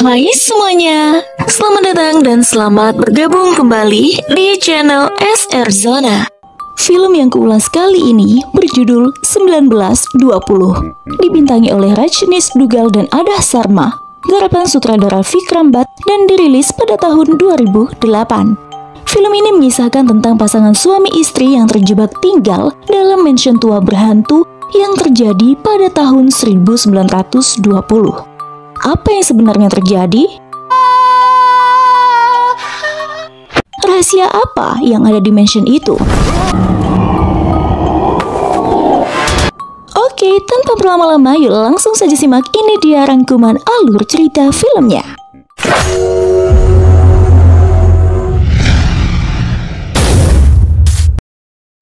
Hai semuanya, selamat datang dan selamat bergabung kembali di channel SR Zona. Film yang kuulas kali ini berjudul 1920, dibintangi oleh Rajnish Duggal dan Adah Sharma, garapan sutradara Vikram Bhatt dan dirilis pada tahun 2008. Film ini mengisahkan tentang pasangan suami istri yang terjebak tinggal dalam mansion tua berhantu yang terjadi pada tahun 1920. Apa yang sebenarnya terjadi? Rahasia apa yang ada di mansion itu? Oke, tanpa berlama-lama, yuk langsung saja simak. Ini dia rangkuman alur cerita filmnya.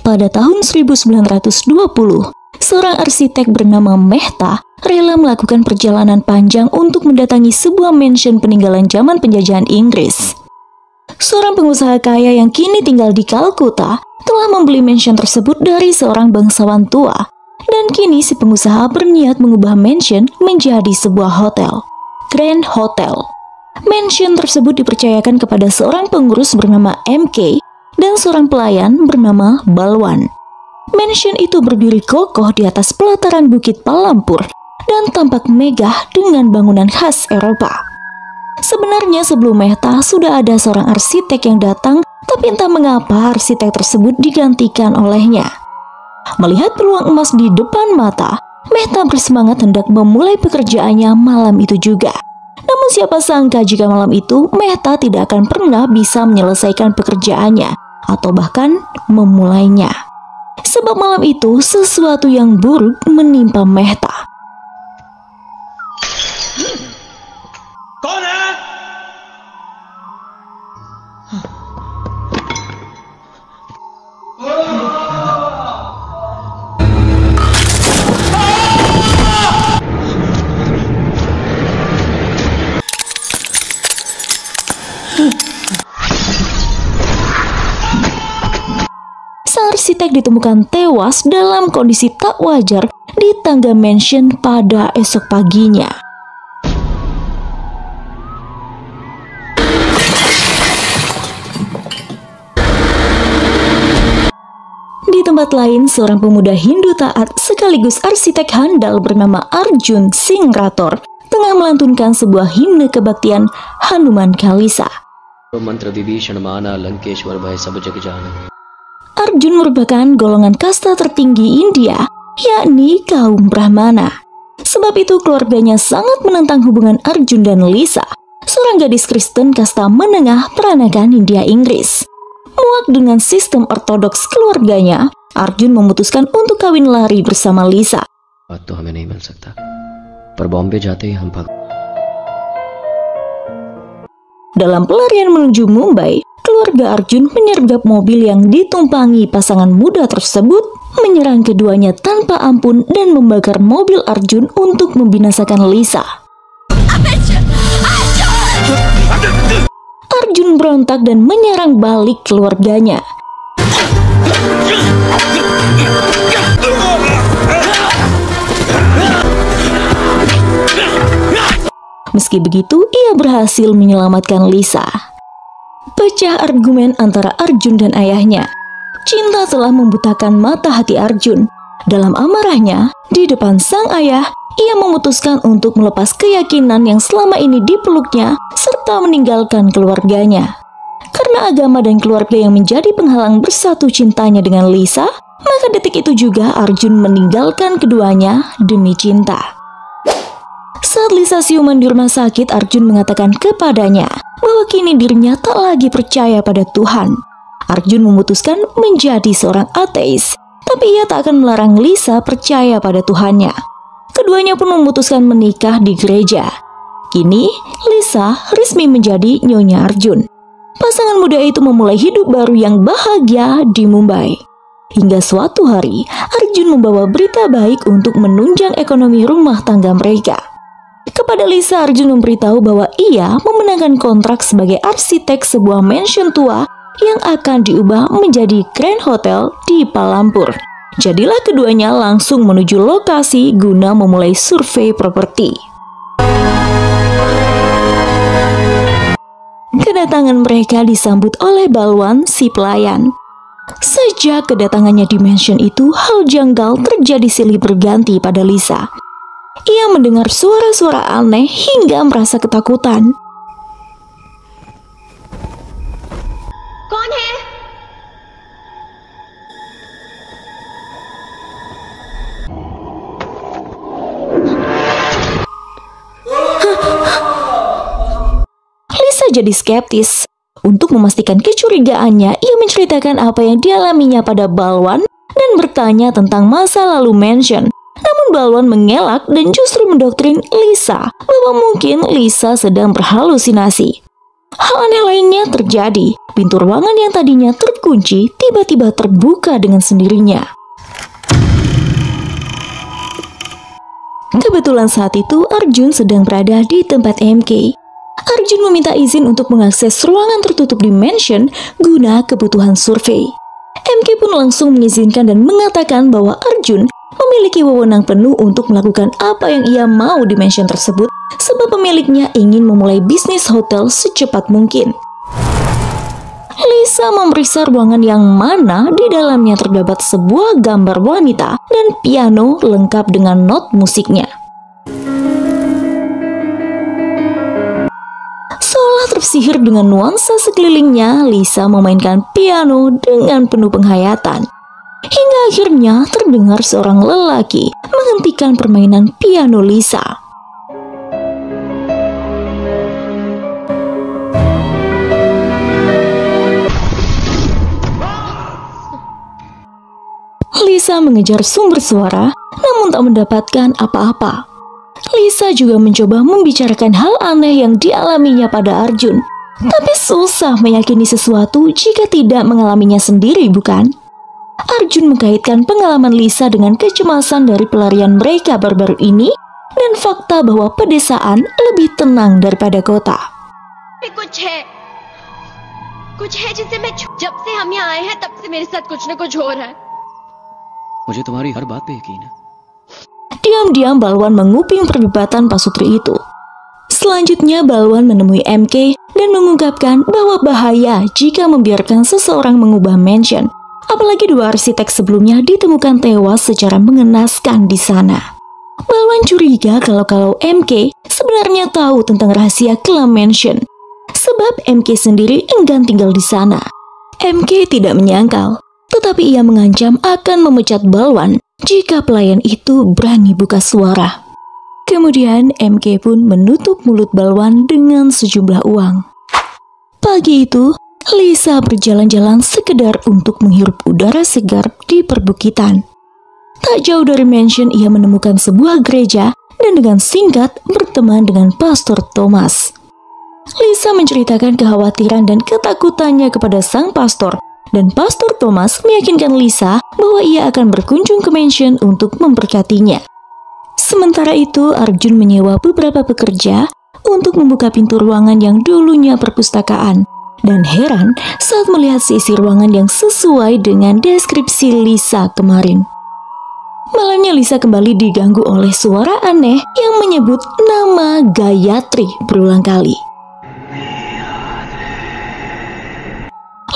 Pada tahun 1920, seorang arsitek bernama Mehta rela melakukan perjalanan panjang untuk mendatangi sebuah mansion peninggalan zaman penjajahan Inggris. Seorang pengusaha kaya yang kini tinggal di Kalkuta telah membeli mansion tersebut dari seorang bangsawan tua, dan kini si pengusaha berniat mengubah mansion menjadi sebuah hotel, Grand Hotel. Mansion tersebut dipercayakan kepada seorang pengurus bernama MK dan seorang pelayan bernama Balwan. Mansion itu berdiri kokoh di atas pelataran Bukit Palampur dan tampak megah dengan bangunan khas Eropa. Sebenarnya sebelum Mehta sudah ada seorang arsitek yang datang, tapi entah mengapa arsitek tersebut digantikan olehnya. Melihat peluang emas di depan mata, Mehta bersemangat hendak memulai pekerjaannya malam itu juga. Namun siapa sangka jika malam itu Mehta tidak akan pernah bisa menyelesaikan pekerjaannya atau bahkan memulainya. Sebab malam itu sesuatu yang buruk menimpa Mehta. कौन है? Sang arsitek ditemukan tewas dalam kondisi tak wajar di tangga mansion pada esok paginya. Di tempat lain, seorang pemuda Hindu taat sekaligus arsitek handal bernama Arjun Singh Rathore tengah melantunkan sebuah himne kebaktian Hanuman Kalisa. Arjun merupakan golongan kasta tertinggi India, yakni kaum Brahmana. Sebab itu keluarganya sangat menentang hubungan Arjun dan Lisa, seorang gadis Kristen kasta menengah peranakan Hindia Inggris. Muak dengan sistem ortodoks keluarganya, Arjun memutuskan untuk kawin lari bersama Lisa. Dalam pelarian menuju Mumbai, keluarga Arjun menyergap mobil yang ditumpangi pasangan muda tersebut, menyerang keduanya tanpa ampun dan membakar mobil Arjun untuk membinasakan Lisa. Arjun berontak dan menyerang balik keluarganya. Meski begitu, ia berhasil menyelamatkan Lisa. Pecah argumen antara Arjun dan ayahnya. Cinta telah membutakan mata hati Arjun. Dalam amarahnya, di depan sang ayah, ia memutuskan untuk melepas keyakinan yang selama ini dipeluknya serta meninggalkan keluarganya. Karena agama dan keluarga yang menjadi penghalang bersatu cintanya dengan Lisa, maka detik itu juga Arjun meninggalkan keduanya demi cinta. Saat Lisa siuman di rumah sakit, Arjun mengatakan kepadanya bahwa kini dirinya tak lagi percaya pada Tuhan. Arjun memutuskan menjadi seorang ateis, tapi ia tak akan melarang Lisa percaya pada Tuhannya. Keduanya pun memutuskan menikah di gereja. Kini, Lisa resmi menjadi Nyonya Arjun. Pasangan muda itu memulai hidup baru yang bahagia di Mumbai. Hingga suatu hari, Arjun membawa berita baik untuk menunjang ekonomi rumah tangga mereka. Kepada Lisa, Arjun memberitahu bahwa ia memenangkan kontrak sebagai arsitek sebuah mansion tua yang akan diubah menjadi Grand Hotel di Palampur. Jadilah keduanya langsung menuju lokasi guna memulai survei properti. Kedatangan mereka disambut oleh Balwan si pelayan. Sejak kedatangannya di mansion itu, hal janggal terjadi silih berganti pada Lisa. Ia mendengar suara-suara aneh hingga merasa ketakutan. कौन है? Lisa jadi skeptis. Untuk memastikan kecurigaannya, ia menceritakan apa yang dialaminya pada Balwan dan bertanya tentang masa lalu mansion. Namun Balwan mengelak dan justru mendoktrin Lisa bahwa mungkin Lisa sedang berhalusinasi. Hal aneh lainnya terjadi. Pintu ruangan yang tadinya terkunci tiba-tiba terbuka dengan sendirinya. Kebetulan saat itu Arjun sedang berada di tempat MK. Arjun meminta izin untuk mengakses ruangan tertutup di mansion guna kebutuhan survei. MK pun langsung mengizinkan dan mengatakan bahwa Arjun memiliki wewenang penuh untuk melakukan apa yang ia mau di mansion tersebut sebab pemiliknya ingin memulai bisnis hotel secepat mungkin. Lisa memeriksa ruangan yang mana di dalamnya terdapat sebuah gambar wanita dan piano lengkap dengan not musiknya. Seolah tersihir dengan nuansa sekelilingnya, Lisa memainkan piano dengan penuh penghayatan. Hingga akhirnya terdengar seorang lelaki menghentikan permainan piano Lisa. Lisa mengejar sumber suara, namun tak mendapatkan apa-apa. Lisa juga mencoba membicarakan hal aneh yang dialaminya pada Arjun. Tapi susah meyakini sesuatu jika tidak mengalaminya sendiri, bukan? Arjun mengkaitkan pengalaman Lisa dengan kecemasan dari pelarian mereka baru-baru ini dan fakta bahwa pedesaan lebih tenang daripada kota. कुछ है जिसे मैं जब से हम यहाँ आए हैं तब से मेरे साथ कुछ न कुछ हो रहा है. मुझे तुम्हारी हर बात पे यकीन है. Diam-diam Balwan menguping perdebatan pasutri itu. Selanjutnya Balwan menemui MK dan mengungkapkan bahwa bahaya jika membiarkan seseorang mengubah mansion. Apalagi dua arsitek sebelumnya ditemukan tewas secara mengenaskan di sana. Balwan curiga kalau MK sebenarnya tahu tentang rahasia kelam mansion. Sebab MK sendiri enggan tinggal di sana. MK tidak menyangkal, tetapi ia mengancam akan memecat Balwan jika pelayan itu berani buka suara. Kemudian MK pun menutup mulut Balwan dengan sejumlah uang. Pagi itu, Lisa berjalan-jalan sekedar untuk menghirup udara segar di perbukitan. Tak jauh dari mansion ia menemukan sebuah gereja dan dengan singkat berteman dengan Pastor Thomas. Lisa menceritakan kekhawatiran dan ketakutannya kepada sang pastor, dan Pastor Thomas meyakinkan Lisa bahwa ia akan berkunjung ke mansion untuk memberkatinya. Sementara itu, Arjun menyewa beberapa pekerja untuk membuka pintu ruangan yang dulunya perpustakaan, dan heran saat melihat seisi ruangan yang sesuai dengan deskripsi Lisa kemarin. Malamnya Lisa kembali diganggu oleh suara aneh yang menyebut nama Gayatri berulang kali.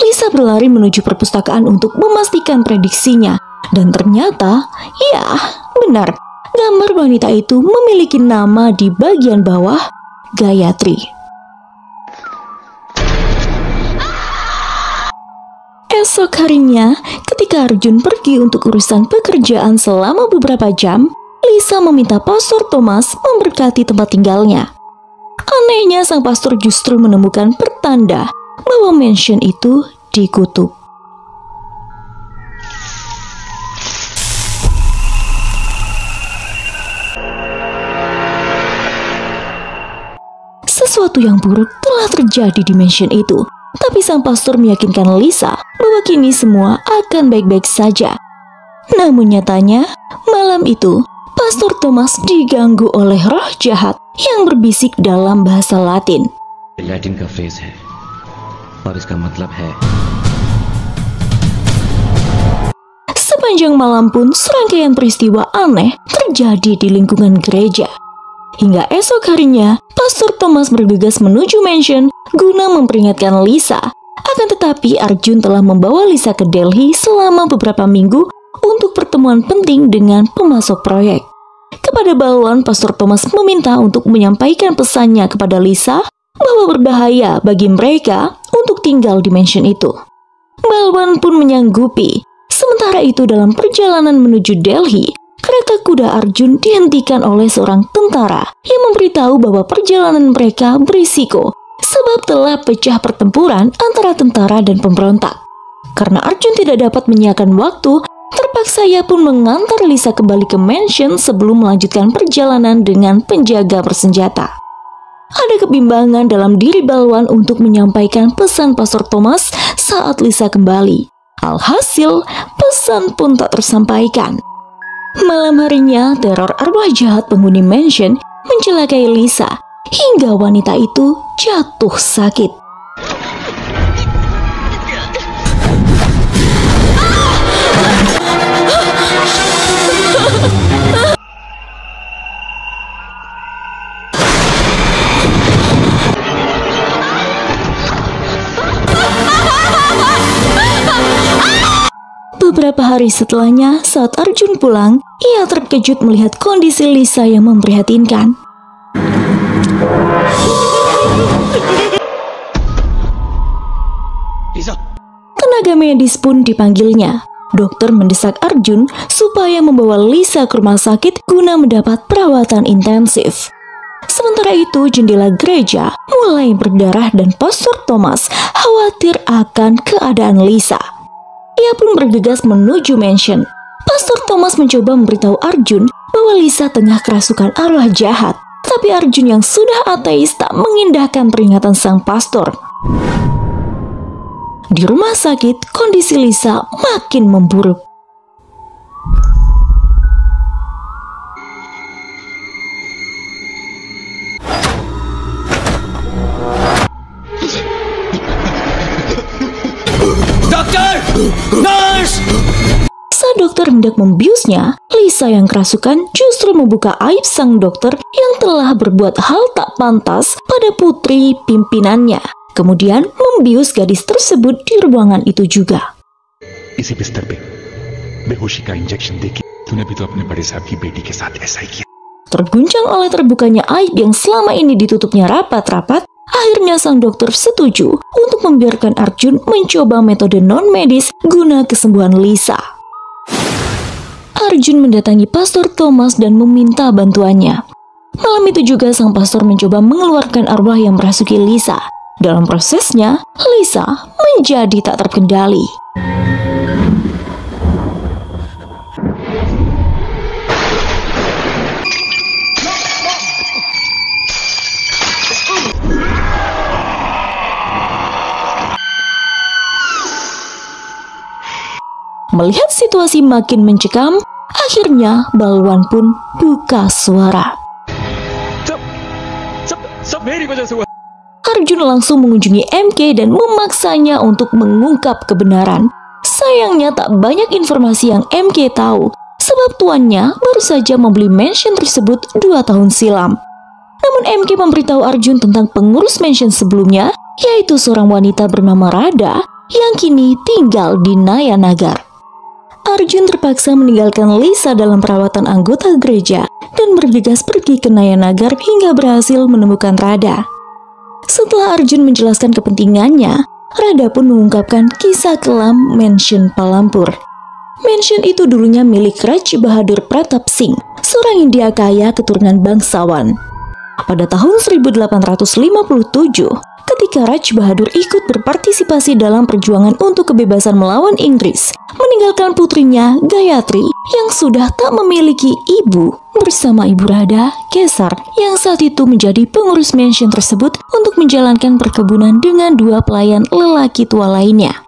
Lisa berlari menuju perpustakaan untuk memastikan prediksinya, dan ternyata, ya, benar, gambar wanita itu memiliki nama di bagian bawah, Gayatri. Esok harinya, ketika Arjun pergi untuk urusan pekerjaan selama beberapa jam, Lisa meminta Pastor Thomas memberkati tempat tinggalnya. Anehnya, sang pastor justru menemukan pertanda bahwa mansion itu dikutuk. Sesuatu yang buruk telah terjadi di mansion itu, tapi sang pastor meyakinkan Lisa bahwa kini semua akan baik-baik saja. Namun nyatanya, malam itu, Pastor Thomas diganggu oleh roh jahat yang berbisik dalam bahasa Latin. Latin का फ्रेज है और इसका मतलब है. Sepanjang malam pun serangkaian peristiwa aneh terjadi di lingkungan gereja. Hingga esok harinya, Pastor Thomas bergegas menuju mansion guna memperingatkan Lisa. Akan tetapi Arjun telah membawa Lisa ke Delhi selama beberapa minggu untuk pertemuan penting dengan pemasok proyek. Kepada Balwan, Pastor Thomas meminta untuk menyampaikan pesannya kepada Lisa bahwa berbahaya bagi mereka untuk tinggal di mansion itu. Balwan pun menyanggupi. Sementara itu dalam perjalanan menuju Delhi, kereta kuda Arjun dihentikan oleh seorang tentara yang memberitahu bahwa perjalanan mereka berisiko sebab telah pecah pertempuran antara tentara dan pemberontak. Karena Arjun tidak dapat menyiapkan waktu, terpaksa ia pun mengantar Lisa kembali ke mansion sebelum melanjutkan perjalanan dengan penjaga bersenjata. Ada kebimbangan dalam diri Balwan untuk menyampaikan pesan Pastor Thomas saat Lisa kembali. Alhasil, pesan pun tak tersampaikan. Malam harinya, teror arwah jahat penghuni mansion mencelakai Lisa hingga wanita itu jatuh sakit. Beberapa hari setelahnya, saat Arjun pulang, ia terkejut melihat kondisi Lisa yang memprihatinkan. Lisa. Tenaga medis pun dipanggilnya. Dokter mendesak Arjun supaya membawa Lisa ke rumah sakit guna mendapat perawatan intensif. Sementara itu, jendela gereja mulai berdarah dan Pastor Thomas khawatir akan keadaan Lisa. Ia pun bergegas menuju mansion. Pastor Thomas mencoba memberitahu Arjun bahwa Lisa tengah kerasukan arwah jahat. Tapi Arjun yang sudah ateis tak mengindahkan peringatan sang pastor. Di rumah sakit, kondisi Lisa makin memburuk. Dokter! Nurse! Saat dokter hendak membiusnya, Lisa yang kerasukan justru membuka aib sang dokter yang telah berbuat hal tak pantas pada putri pimpinannya. Kemudian membius gadis tersebut di ruangan itu juga. इसी बिस्तर पे बेहोशी का इंजेक्शन देके तूने भी तो अपने बड़े साहब की बेटी के साथ ऐसा ही किया. Terguncang oleh terbukanya aib yang selama ini ditutupnya rapat-rapat, akhirnya sang dokter setuju untuk membiarkan Arjun mencoba metode non-medis guna kesembuhan Lisa. Arjun mendatangi Pastor Thomas dan meminta bantuannya. Malam itu juga sang pastor mencoba mengeluarkan arwah yang merasuki Lisa. Dalam prosesnya, Lisa menjadi tak terkendali. Melihat situasi makin mencekam, akhirnya Balwan pun buka suara. सब मेरी वजह से हुआ. Arjun langsung mengunjungi MK dan memaksanya untuk mengungkap kebenaran. Sayangnya tak banyak informasi yang MK tahu, sebab tuannya baru saja membeli mansion tersebut 2 tahun silam. Namun MK memberitahu Arjun tentang pengurus mansion sebelumnya, yaitu seorang wanita bernama Radha yang kini tinggal di Nayanagar. Arjun terpaksa meninggalkan Lisa dalam perawatan anggota gereja dan bergegas pergi ke Nayanagar hingga berhasil menemukan Radha. Setelah Arjun menjelaskan kepentingannya, Radha pun mengungkapkan kisah kelam mansion Palampur. Mansion itu dulunya milik Raj Bahadur Pratap Singh, seorang India kaya keturunan bangsawan. Pada tahun 1857, ketika Raj Bahadur ikut berpartisipasi dalam perjuangan untuk kebebasan melawan Inggris, meninggalkan putrinya Gayatri yang sudah tak memiliki ibu bersama Ibu Radha Kesar yang saat itu menjadi pengurus mansion tersebut untuk menjalankan perkebunan dengan 2 pelayan lelaki tua lainnya.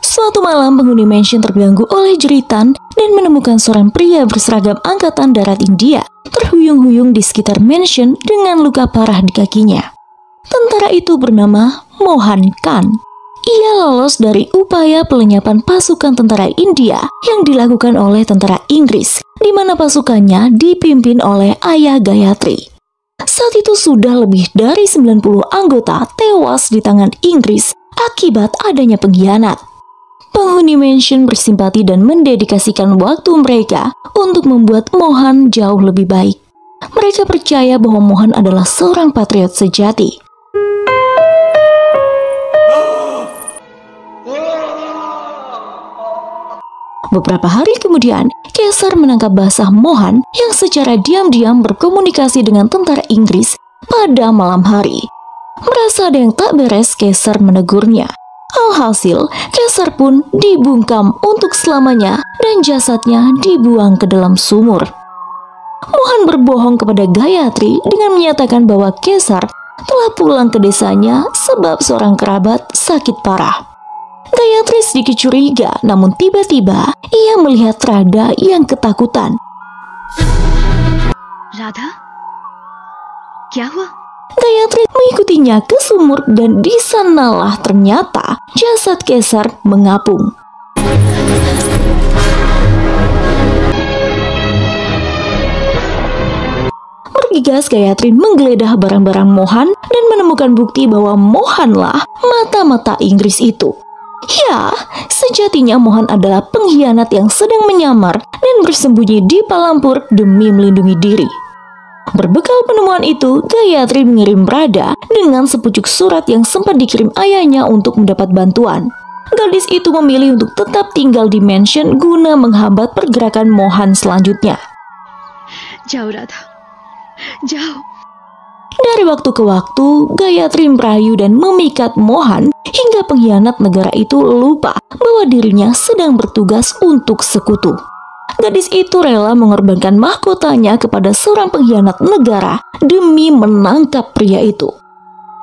Suatu malam penghuni mansion terganggu oleh jeritan dan menemukan seorang pria berseragam Angkatan Darat India terhuyung-huyung di sekitar mansion dengan luka parah di kakinya. Tentara itu bernama Mohan Khan. Ia lolos dari upaya pelenyapan pasukan tentara India yang dilakukan oleh tentara Inggris, di mana pasukannya dipimpin oleh ayah Gayatri. Saat itu sudah lebih dari 90 anggota tewas di tangan Inggris akibat adanya pengkhianat. Penghuni mansion bersimpati dan mendedikasikan waktu mereka untuk membuat Mohan jauh lebih baik. Mereka percaya bahwa Mohan adalah seorang patriot sejati. Beberapa hari kemudian, Kaisar menangkap basah Mohan yang secara diam-diam berkomunikasi dengan tentara Inggris pada malam hari. Merasa ada yang tak beres, Kaisar menegurnya. Alhasil, Kaisar pun dibungkam untuk selamanya dan jasadnya dibuang ke dalam sumur. Mohan berbohong kepada Gayatri dengan menyatakan bahwa Kaisar telah pulang ke desanya sebab seorang kerabat sakit parah. Gayatri sedikit curiga, namun tiba-tiba ia melihat Radha yang ketakutan. Radha, क्या हुआ? Gayatri mengikutinya ke sumur dan di sanalah ternyata jasad Kaisar mengapung. Bergegas Gayatri menggeledah barang-barang Mohan dan menemukan bukti bahwa Mohanlah mata-mata Inggris itu. Ya, sejatinya Mohan adalah pengkhianat yang sedang menyamar dan bersembunyi di Palampur demi melindungi diri. Berbekal penemuan itu, Gayatri mengirim Radha dengan sepucuk surat yang sempat dikirim ayahnya untuk mendapat bantuan. Gadis itu memilih untuk tetap tinggal di mansion guna menghambat pergerakan Mohan selanjutnya. जाओ राधा, जाओ. Dari waktu ke waktu, Gayatri merayu dan memikat Mohan hingga pengkhianat negara itu lupa bahwa dirinya sedang bertugas untuk sekutu. Gadis itu rela mengorbankan mahkotanya kepada seorang pengkhianat negara demi menangkap pria itu.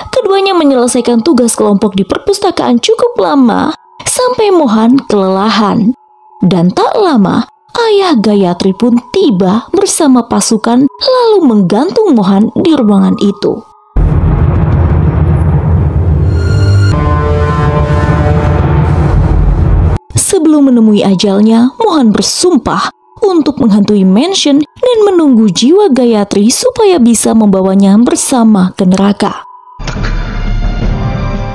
Keduanya menyelesaikan tugas kelompok di perpustakaan cukup lama sampai Mohan kelelahan. Dan tak lama, ayah Gayatri pun tiba bersama pasukan lalu menggantung Mohan di ruangan itu. Sebelum menemui ajalnya, Mohan bersumpah untuk menghantui mansion dan menunggu jiwa Gayatri supaya bisa membawanya bersama ke neraka.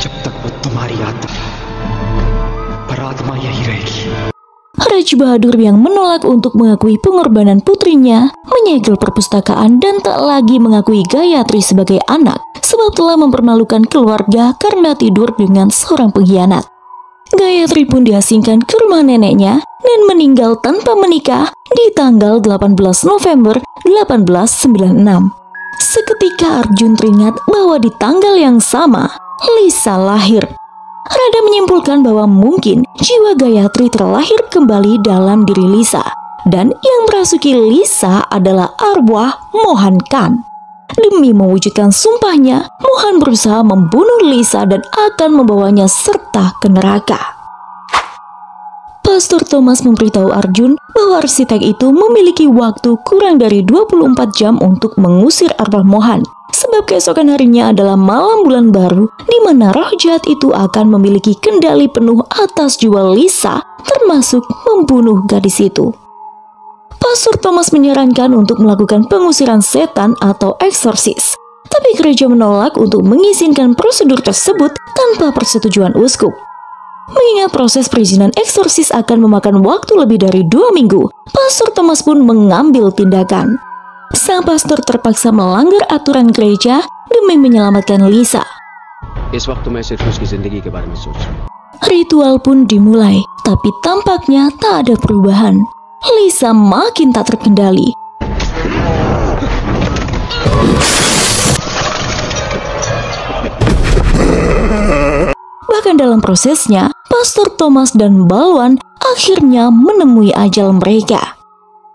जब तक वो तुम्हारी आत्मा पर आत्मा यही रहेगी. Raj Bahadur yang menolak untuk mengakui pengorbanan putrinya menyegel perpustakaan dan tak lagi mengakui Gayatri sebagai anak sebab telah mempermalukan keluarga karena tidur dengan seorang pengkhianat. Gayatri pun diasingkan ke rumah neneknya dan meninggal tanpa menikah di tanggal 18 November 1896. Seketika Arjun teringat bahwa di tanggal yang sama, Lisa lahir. Radha menyimpulkan bahwa mungkin jiwa Gayatri terlahir kembali dalam diri Lisa, dan yang merasuki Lisa adalah arwah Mohan Khan. Demi mewujudkan sumpahnya, Mohan berusaha membunuh Lisa dan akan membawanya serta ke neraka. Pastor Thomas memberitahu Arjun bahwa arsitek itu memiliki waktu kurang dari 24 jam untuk mengusir arwah Mohan, sebab keesokan harinya adalah malam bulan baru di mana roh jahat itu akan memiliki kendali penuh atas jiwa Lisa, termasuk membunuh gadis itu. Pastor Thomas menyarankan untuk melakukan pengusiran setan atau eksorsis, tapi gereja menolak untuk mengizinkan prosedur tersebut tanpa persetujuan uskup. Mengingat proses perizinan eksorsis akan memakan waktu lebih dari 2 minggu, Pastor Thomas pun mengambil tindakan. Sang pastor terpaksa melanggar aturan gereja demi menyelamatkan Lisa. इस वक्त मैं सिर्फ उसकी जिंदगी के बारे में सोच रहा हूँ. Ritual pun dimulai, tapi tampaknya tak ada perubahan. Lisa makin tak terkendali. Bahkan dalam prosesnya, Pastor Thomas dan Balwan akhirnya menemui ajal mereka.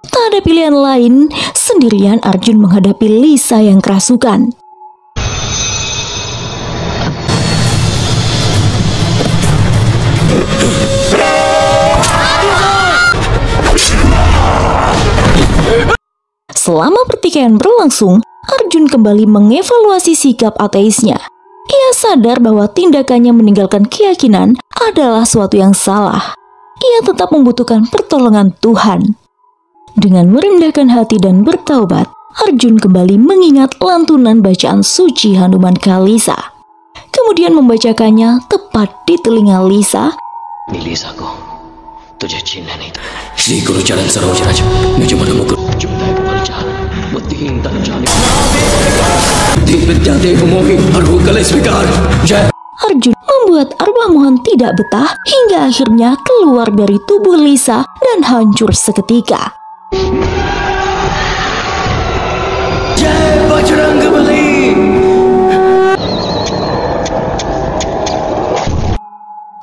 Tak ada pilihan lain, sendirian Arjun menghadapi Lisa yang kerasukan. Selama pertikaian berlangsung, Arjun kembali mengevaluasi sikap ateisnya. Ia sadar bahwa tindakannya meninggalkan keyakinan adalah suatu yang salah. Ia tetap membutuhkan pertolongan Tuhan. Dengan merendahkan hati dan bertaubat, Arjun kembali mengingat lantunan bacaan suci Hanuman ke Lisa. Kemudian membacakannya tepat di telinga Lisa. नी लिसा को तुझे छीनने नहीं दूंगा। श्री गुरु चरण सरोज रज मुझे मनमुख चुंबक बलचा बुद्धिहीन तन जाने बुद्धि विद्या देव मोहि हरहु कलेश विकार जय। Arjun membuat Arbah Mohan tidak betah hingga akhirnya keluar dari tubuh Lisa dan hancur seketika. जय Bajrangbali.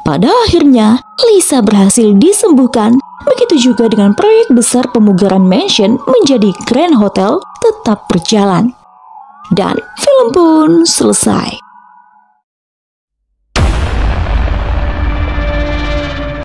Pada akhirnya, Lisa berhasil disembuhkan. Begitu juga dengan proyek besar pemugaran mansion menjadi Grand Hotel tetap berjalan. Dan film pun selesai.